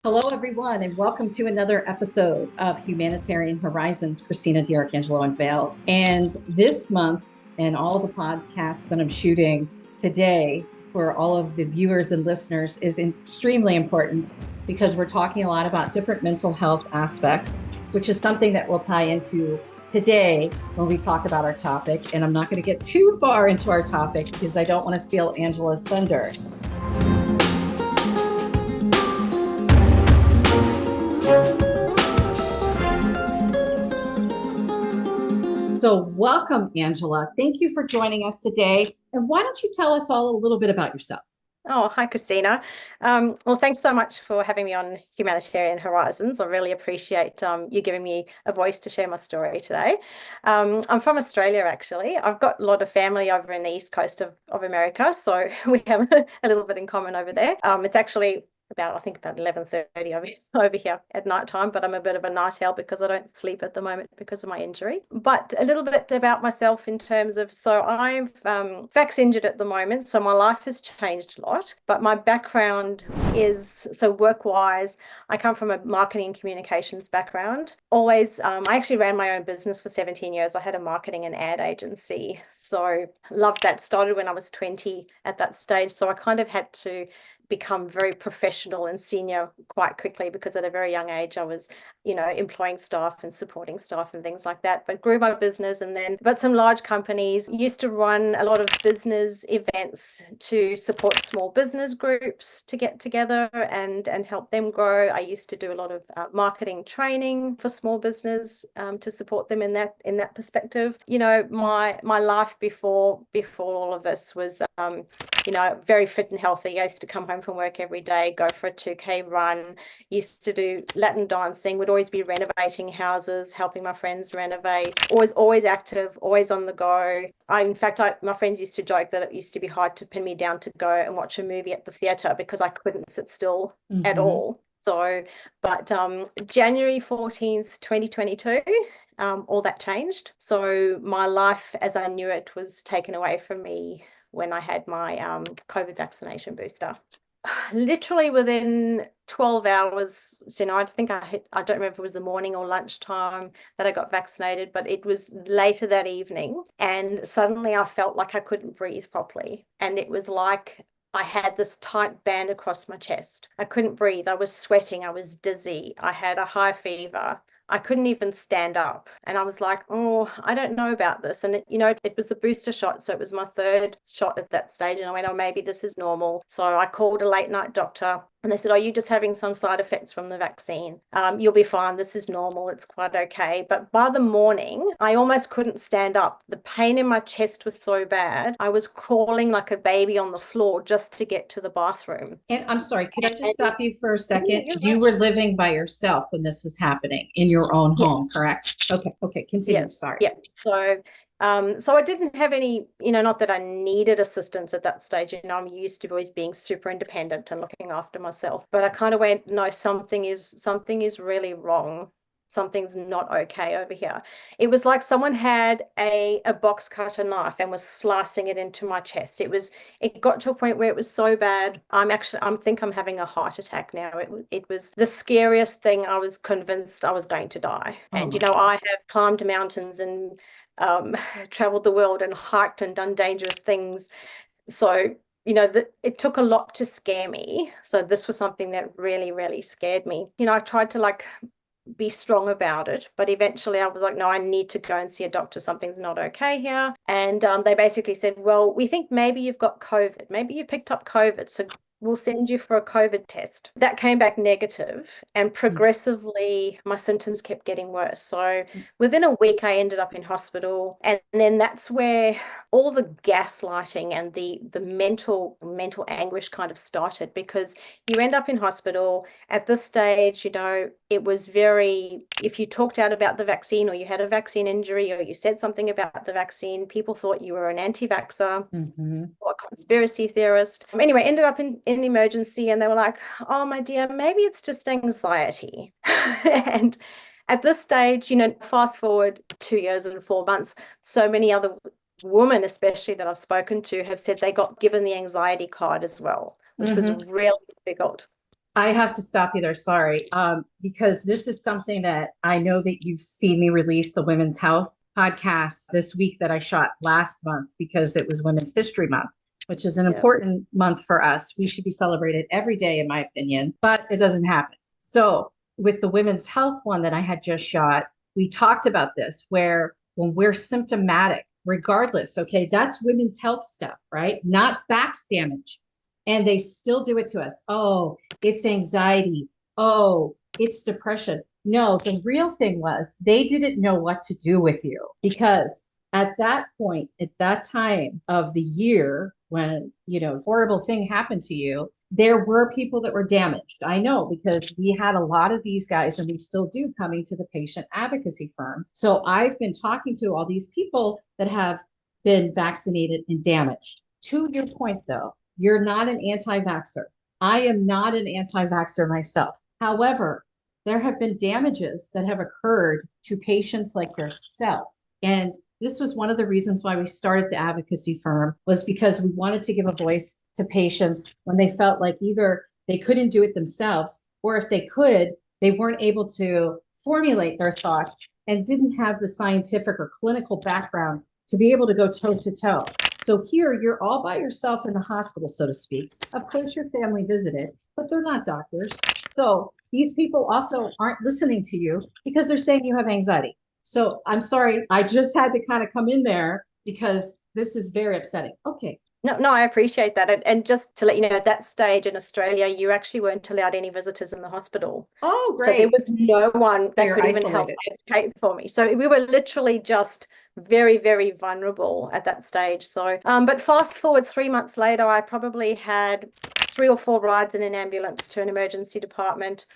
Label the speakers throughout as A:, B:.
A: Hello, everyone, and welcome to another episode of Humanitarian Horizons, Christina DiArcangelo unveiled. And this month, and all the podcasts that I'm shooting today for all of the viewers and listeners is extremely important because we're talking a lot about different mental health aspects, which is something that we'll tie into today when we talk about our topic. And I'm not going to get too far into our topic because I don't want to steal Angela's thunder. So welcome, Angela. Thank you for joining us today. And why don't you tell us all a little bit about yourself?
B: Oh, hi, Christina. Well, thanks so much for having me on Humanitarian Horizons. I really appreciate you giving me a voice to share my story today. I'm from Australia, actually. I've got a lot of family over in the east coast of America, so we have a little bit in common over there. It's actually about 11:30 over here at night time, but I'm a bit of a night owl because I don't sleep at the moment because of my injury. But a little bit about myself in terms of, so I'm vax injured at the moment, so my life has changed a lot, but my background is, so work-wise, I come from a marketing and communications background. Always, I actually ran my own business for 17 years. I had a marketing and ad agency, so loved that. Started when I was 20 at that stage, so I kind of had to become very professional and senior quite quickly because at a very young age I was, employing staff and supporting staff and things like that, but grew my business. And then, but some large companies used to run a lot of business events to support small business groups to get together and help them grow. I used to do a lot of marketing training for small business to support them in that perspective. My life before all of this was very fit and healthy. I used to come home from work every day, go for a 2K run, used to do Latin dancing, would always be renovating houses, helping my friends renovate, always active, always on the go. My friends used to joke that it used to be hard to pin me down to go and watch a movie at the theatre because I couldn't sit still at all. So, but January 14th, 2022, all that changed. So my life as I knew it was taken away from me when I had my COVID vaccination booster. Literally within 12 hours, I don't remember if it was the morning or lunchtime that I got vaccinated, but it was later that evening. And suddenly I felt like I couldn't breathe properly. And it was like I had this tight band across my chest. I couldn't breathe. I was sweating. I was dizzy. I had a high fever. I couldn't even stand up. And I was like, oh, I don't know about this. And, it was the booster shot. So it was my third shot at that stage. And I went, oh, maybe this is normal. So I called a late night doctor. And they said, are you just having some side effects from the vaccine? You'll be fine. This is normal. It's quite okay. But by the morning, I almost couldn't stand up. The pain in my chest was so bad. I was crawling like a baby on the floor just to get to the bathroom.
A: And I'm sorry, could I just stop you for a second? You were living by yourself when this was happening in your own home,
B: Yes.
A: correct? Okay, continue.
B: Yes.
A: Sorry.
B: Yeah. So I didn't have any, not that I needed assistance at that stage. I'm used to always being super independent and looking after myself. But I kind of went, no, something is really wrong. Something's not okay over here. It was like someone had a box cutter knife and was slicing it into my chest. It got to a point where it was so bad. I think I'm having a heart attack now. It was the scariest thing. I was convinced I was going to die. And, I have climbed mountains and traveled the world and hiked and done dangerous things. So, it took a lot to scare me. So this was something that really, really scared me. I tried to be strong about it, but eventually I was like, no, I need to go and see a doctor. Something's not okay here. And they basically said, well, we think maybe you've got COVID. Maybe you picked up COVID. So we'll send you for a COVID test. That came back negative, and progressively my symptoms kept getting worse. So within a week, I ended up in hospital. And then that's where all the gaslighting and the mental anguish kind of started, because you end up in hospital. At this stage, it was very, if you talked out about the vaccine or you had a vaccine injury or you said something about the vaccine, people thought you were an anti-vaxxer or a conspiracy theorist. Anyway, ended up in the emergency, and they were like, oh, my dear, maybe it's just anxiety. And at this stage, fast forward 2 years and 4 months, so many other women, especially that I've spoken to, have said they got given the anxiety card as well, which was really difficult.
A: I have to stop you there. Sorry. Because this is something that I know that you've seen me release the Women's Health podcast this week that I shot last month because it was Women's History Month, which is an important month for us. We should be celebrated every day, in my opinion, but it doesn't happen. So with the Women's Health one that I had just shot, we talked about this where when we're symptomatic, regardless, okay, that's women's health stuff, right? Not facts damage. And they still do it to us. Oh, it's anxiety. Oh, it's depression. No, the real thing was they didn't know what to do with you because at that point, at that time of the year when, horrible thing happened to you, there were people that were damaged. I know because we had a lot of these guys and we still do coming to the patient advocacy firm. So I've been talking to all these people that have been vaccinated and damaged. To your point though, you're not an anti-vaxxer. I am not an anti-vaxxer myself. However, there have been damages that have occurred to patients like yourself. And this was one of the reasons why we started the advocacy firm was because we wanted to give a voice to patients when they felt like either they couldn't do it themselves, or if they could, they weren't able to formulate their thoughts and didn't have the scientific or clinical background to be able to go toe to toe. So here you're all by yourself in the hospital, so to speak. Of course, your family visited, but they're not doctors. So these people also aren't listening to you because they're saying you have anxiety. So I'm sorry, I just had to kind of come in there because this is very upsetting. Okay.
B: No, I appreciate that. And just to let you know, at that stage in Australia, you actually weren't allowed any visitors in the hospital.
A: Oh, great.
B: So there was no one that could even help advocate for me. So we were literally just very, very vulnerable at that stage. So, but fast forward 3 months later, I probably had 3 or 4 rides in an ambulance to an emergency department.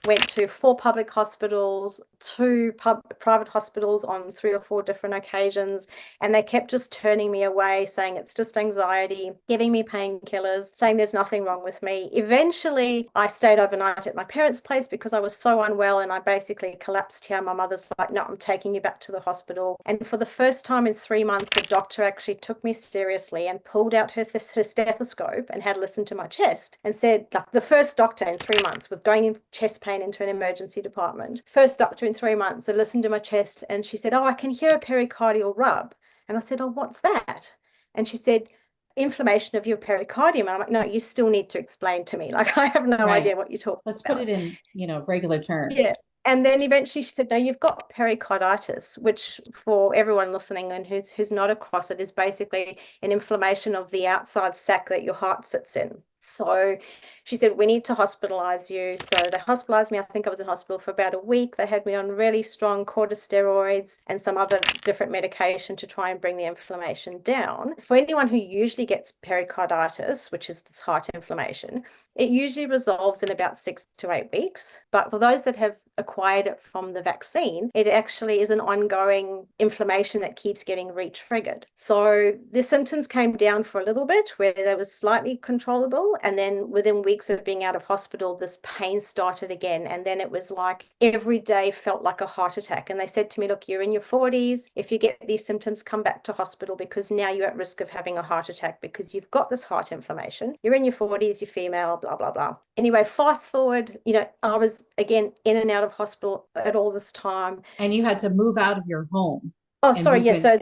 B: Went to 4 public hospitals, 2 private hospitals on 3 or 4 different occasions, and they kept just turning me away, saying it's just anxiety, giving me painkillers, saying there's nothing wrong with me. Eventually, I stayed overnight at my parents' place because I was so unwell, and I basically collapsed here. My mother's like, no, I'm taking you back to the hospital. And for the first time in 3 months, the doctor actually took me seriously and pulled out her stethoscope and had listened to my chest and said, like, the first doctor in 3 months was going in chest pain into an emergency department. First doctor in 3 months that listened to my chest, and she said, oh, I can hear a pericardial rub. And I said, oh, what's that? And she said, inflammation of your pericardium. And I'm like, no, you still need to explain to me. Like, I have no idea what you're talking
A: Let's
B: about.
A: put it in, regular terms.
B: Yeah. And then eventually she said, no, you've got pericarditis, which for everyone listening and who's not across it is basically an inflammation of the outside sac that your heart sits in. So she said, we need to hospitalize you. So they hospitalized me. I think I was in hospital for about a week. They had me on really strong corticosteroids and some other different medication to try and bring the inflammation down. For anyone who usually gets pericarditis, which is this heart inflammation, it usually resolves in about 6 to 8 weeks. But for those that have acquired it from the vaccine, it actually is an ongoing inflammation that keeps getting re-triggered. So the symptoms came down for a little bit where they were slightly controllable. And then within weeks of being out of hospital, this pain started again. And then it was like every day felt like a heart attack. And they said to me, look, you're in your 40s. If you get these symptoms, come back to hospital because now you're at risk of having a heart attack because you've got this heart inflammation. You're in your 40s, you're female, blah, blah, blah. Anyway, fast forward, I was again in and out of hospital at all this time.
A: And you had to move out of your home.
B: Oh, sorry. Yeah. So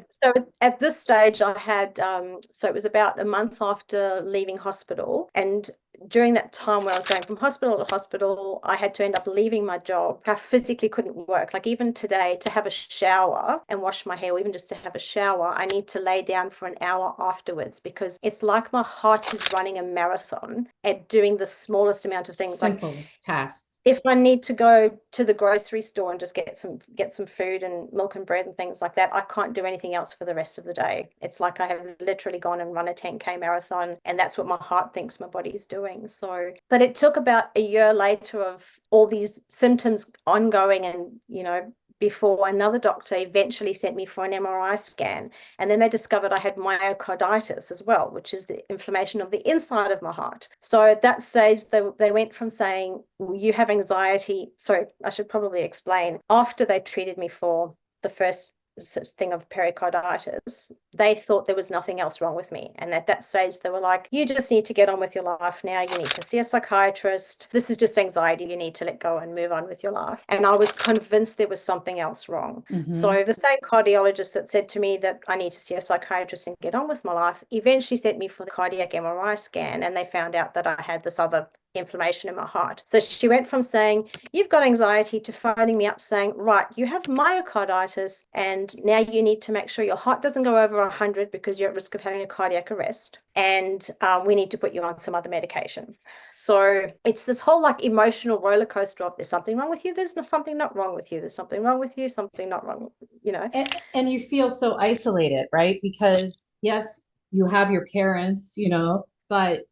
B: at this stage I had, so it was about a month after leaving hospital, and during that time where I was going from hospital to hospital, I had to end up leaving my job. I physically couldn't work. Like even today, to have a shower and wash my hair, or even just to have a shower, I need to lay down for an hour afterwards because it's like my heart is running a marathon at doing the smallest amount of things.
A: Simplest tasks.
B: If I need to go to the grocery store and just get some food and milk and bread and things like that, I can't do anything else for the rest of the day. It's like I have literally gone and run a 10K marathon, and that's what my heart thinks my body's doing. So, but it took about a year later of all these symptoms ongoing, and before another doctor eventually sent me for an MRI scan. And then they discovered I had myocarditis as well, which is the inflammation of the inside of my heart. So at that stage, they went from saying, you have anxiety. So I should probably explain. After they treated me for the first thing of pericarditis, they thought there was nothing else wrong with me. And at that stage, they were like, you just need to get on with your life now. You need to see a psychiatrist. This is just anxiety. You need to let go and move on with your life. And I was convinced there was something else wrong. So the same cardiologist that said to me that I need to see a psychiatrist and get on with my life eventually sent me for the cardiac MRI scan, and they found out that I had this other inflammation in my heart. So she went from saying, you've got anxiety, to phoning me up saying, right, you have myocarditis, and now you need to make sure your heart doesn't go over 100 because you're at risk of having a cardiac arrest. And we need to put you on some other medication. So it's this whole like emotional roller coaster of there's something wrong with you, there's something not wrong with you, there's something wrong with you, something not wrong, you know.
A: And you feel so isolated, right? Because yes, you have your parents, you know, but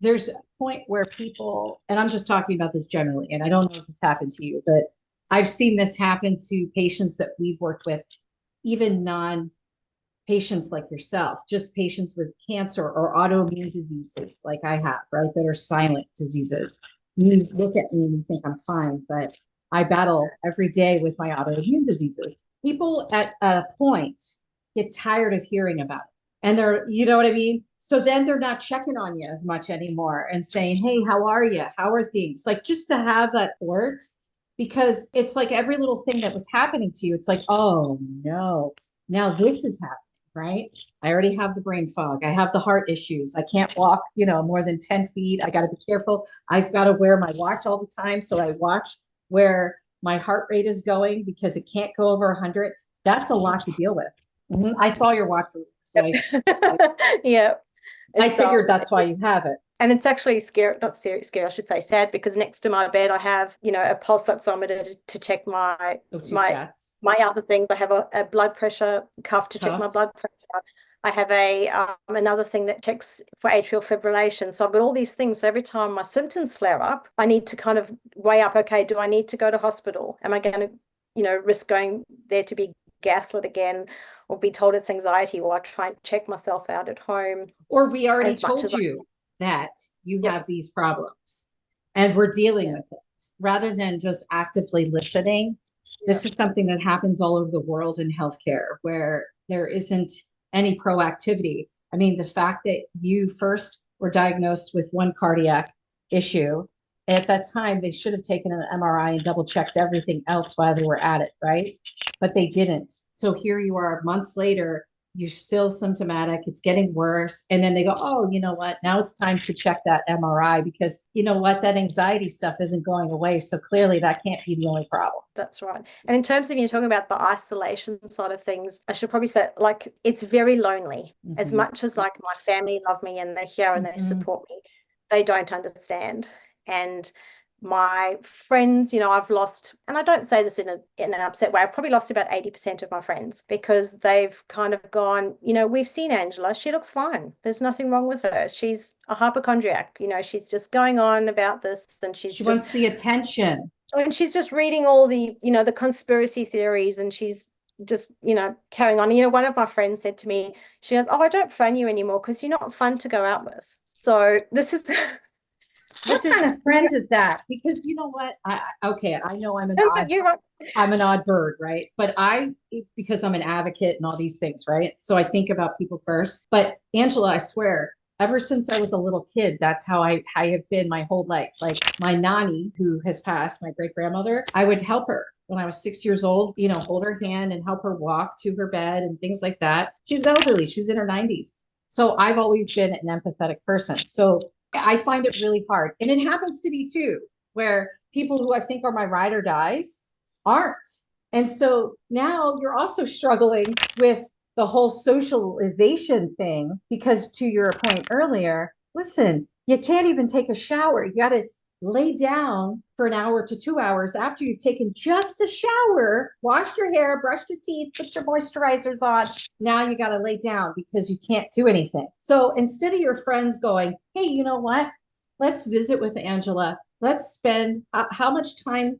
A: there's a point where people, and I'm just talking about this generally, and I don't know if this happened to you, but I've seen this happen to patients that we've worked with, even non-patients like yourself, just patients with cancer or autoimmune diseases like I have, right, that are silent diseases. You look at me and you think I'm fine, but I battle every day with my autoimmune diseases. People at a point get tired of hearing about it. And they're, you know what I mean? So then they're not checking on you as much anymore and saying, hey, how are you? How are things? Like, just to have that alert, because it's like every little thing that was happening to you, it's like, oh no, now this is happening, right? I already have the brain fog. I have the heart issues. I can't walk, you know, more than 10 feet. I got to be careful. I've got to wear my watch all the time. So I watch where my heart rate is going because it can't go over 100. That's a lot to deal with. I saw your watch. So
B: yeah.
A: I figured that's why you have it.
B: And it's actually scary, not scary, I should say sad, because next to my bed I have, you know, a pulse oximeter to check my other things. I have a blood pressure cuff to check my blood pressure. I have a another thing that checks for atrial fibrillation. So I've got all these things. So every time my symptoms flare up, I need to kind of weigh up, okay, do I need to go to hospital? Am I going to, you know, risk going there to be gaslit again, or be told it's anxiety, or I try and check myself out at home?
A: Or we already told you that you have these problems and we're dealing with it, rather than just actively listening. This is something that happens all over the world in healthcare, where there isn't any proactivity. I mean, the fact that you first were diagnosed with one cardiac issue, at that time, they should have taken an MRI and double checked everything else while they were at it, right? But they didn't. So here you are months later, you're still symptomatic, it's getting worse. And then they go, oh, you know what? Now it's time to check that MRI because you know what? That anxiety stuff isn't going away. So clearly that can't be the only problem.
B: That's right. And in terms of you talking about the isolation side of things, I should probably say, like, it's very lonely. As much as like my family love me and they're here and they support me, they don't understand. And my friends, you know, I've lost, and I don't say this in an upset way, I've probably lost about 80% of my friends because they've kind of gone, you know, we've seen Angela, she looks fine. There's nothing wrong with her. She's a hypochondriac, you know, she's just going on about this and she
A: wants the attention.
B: And she's just reading all the, you know, the conspiracy theories, and she's just, you know, carrying on. You know, one of my friends said to me, she goes, oh, I don't phone you anymore because you're not fun to go out with. So this is...
A: What kind of friend is that? Because you know what? I know I'm an odd bird, right? But because I'm an advocate and all these things, right? So I think about people first. But Angela, I swear, ever since I was a little kid, that's how I have been my whole life. Like my nanny, who has passed, my great grandmother, I would help her when I was 6 years old, you know, hold her hand and help her walk to her bed and things like that. She was elderly. She was in her 90s. So I've always been an empathetic person. So I find it really hard. And it happens to me too, where people who I think are my ride or dies aren't. And so now you're also struggling with the whole socialization thing, because to your point earlier, listen, you can't even take a shower. You got to lay down for an hour to 2 hours after you've taken just a shower, washed your hair, brushed your teeth, put your moisturizers on. Now you got to lay down because you can't do anything. So instead of your friends going, hey, you know what? Let's visit with Angela. Let's spend, how much time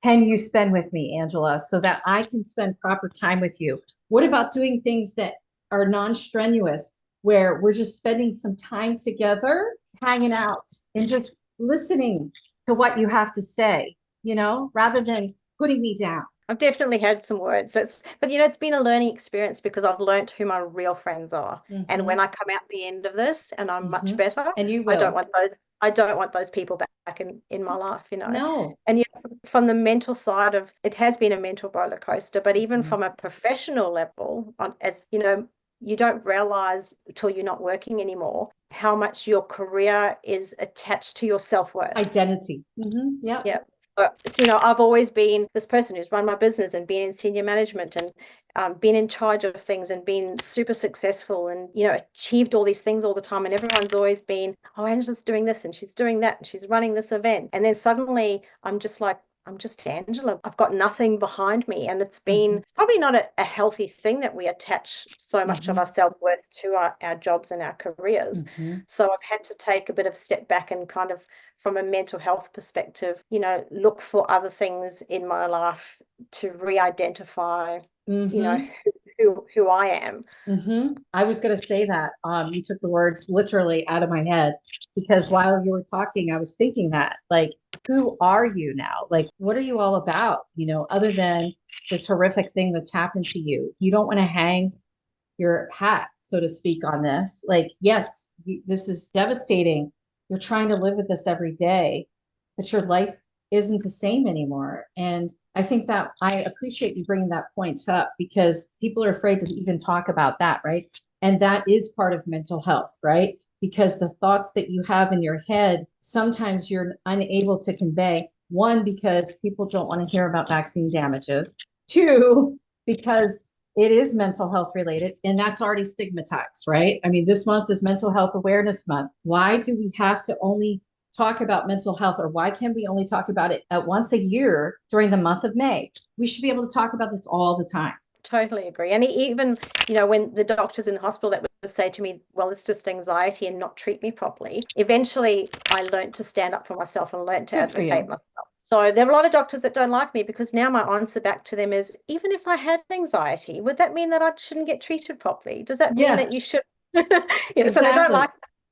A: can you spend with me, Angela, so that I can spend proper time with you? What about doing things that are non-strenuous, where we're just spending some time together, hanging out and just listening to what you have to say, you know, rather than putting me down.
B: I've definitely had some words. But it's been a learning experience because I've learned who my real friends are. And when I come out the end of this and I'm much better,
A: And you
B: I don't
A: will.
B: want those people back in my life,
A: No.
B: And from the mental side of it has been a mental roller coaster, but even
A: Mhm.
B: from a professional level, as you don't realize till you're not working anymore how much your career is attached to your self-worth.
A: Identity. Yep.
B: Yeah. So, I've always been this person who's run my business and been in senior management and been in charge of things and been super successful and, achieved all these things all the time. And everyone's always been, oh, Angela's doing this and she's doing that and she's running this event. And then suddenly I'm just like, I'm just Angela. I've got nothing behind me. And it's probably not a healthy thing that we attach so much of our self-worth to our jobs and our careers. So I've had to take a bit of step back and kind of, from a mental health perspective, look for other things in my life to re-identify, who I am.
A: I was going to say that. You took the words literally out of my head, because while you were talking, I was thinking that, like, who are you now? Like, what are you all about? Other than this horrific thing that's happened to you, you don't want to hang your hat, so to speak, on this. Like, yes, this is devastating. You're trying to live with this every day, but your life isn't the same anymore. And I think that I appreciate you bringing that point up, because people are afraid to even talk about that, right? And that is part of mental health, right? Because the thoughts that you have in your head, sometimes you're unable to convey. One, because people don't want to hear about vaccine damages. Two, because it is mental health related, and that's already stigmatized, right? I mean, this month is Mental Health Awareness Month. Why do we have to only talk about mental health, or why can we only talk about it at once a year during the month of May? We should be able to talk about this all the time.
B: Totally agree. And even, when the doctors in the hospital that would say to me, well, it's just anxiety, and not treat me properly, eventually I learned to stand up for myself and learned to advocate myself. So there are a lot of doctors that don't like me, because now my answer back to them is, even if I had anxiety, would that mean that I shouldn't get treated properly? Does that mean that you should?
A: Exactly.
B: So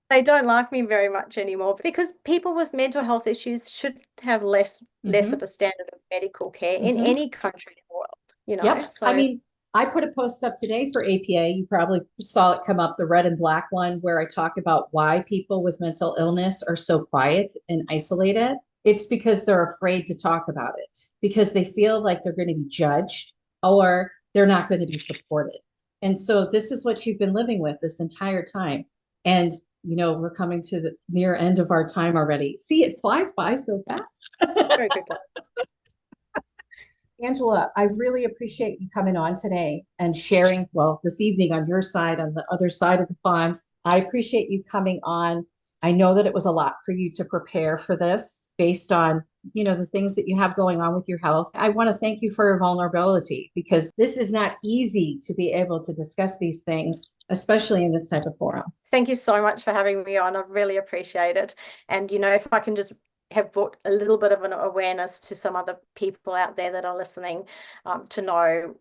B: they don't like me very much anymore, because people with mental health issues should have less of a standard of medical care in any country in the world.
A: Yep.
B: So
A: I mean, I put a post up today for APA. You probably saw it come up, the red and black one, where I talk about why people with mental illness are so quiet and isolated. It's because they're afraid to talk about it, because they feel like they're going to be judged, or they're not going to be supported. And so this is what you've been living with this entire time. And, we're coming to the near end of our time already. See, it flies by so fast.
B: very good.
A: Angela, I really appreciate you coming on today and sharing, well, this evening on your side, on the other side of the pond. I appreciate you coming on. I know that it was a lot for you to prepare for this based on, the things that you have going on with your health. I want to thank you for your vulnerability, because this is not easy to be able to discuss these things, especially in this type of forum.
B: Thank you so much for having me on. I really appreciate it. And, if I can just have brought a little bit of an awareness to some other people out there that are listening, to know,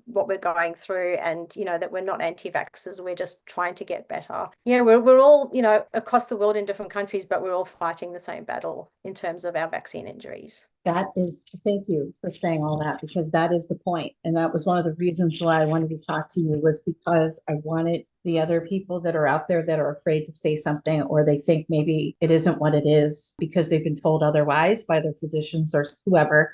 B: what we're going through, and, that we're not anti-vaxxers. We're just trying to get better. We're all, across the world in different countries, but we're all fighting the same battle in terms of our vaccine injuries.
A: Thank you for saying all that, because that is the point. And that was one of the reasons why I wanted to talk to you, was because I wanted the other people that are out there that are afraid to say something, or they think maybe it isn't what it is because they've been told otherwise by their physicians or whoever.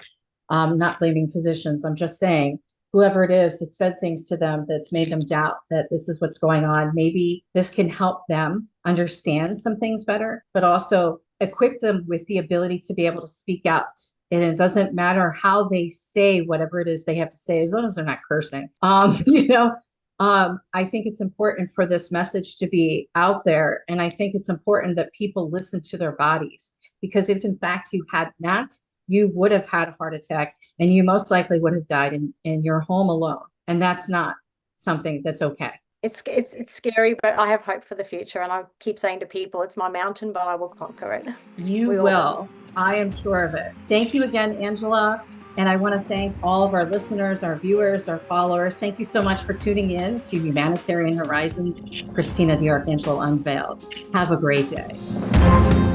A: Not blaming physicians. I'm just saying, whoever it is that said things to them that's made them doubt that this is what's going on, maybe this can help them understand some things better, but also equip them with the ability to be able to speak out. And it doesn't matter how they say whatever it is they have to say, as long as they're not cursing. I think it's important for this message to be out there. And I think it's important that people listen to their bodies, because if in fact you had not, you would have had a heart attack, and you most likely would have died in your home alone. And that's not something that's okay.
B: It's scary, but I have hope for the future. And I keep saying to people, it's my mountain, but I will conquer it.
A: You will. I am sure of it. Thank you again, Angela. And I want to thank all of our listeners, our viewers, our followers. Thank you so much for tuning in to Humanitarian Horizons, Christina DiArcangelo Unveiled. Have a great day.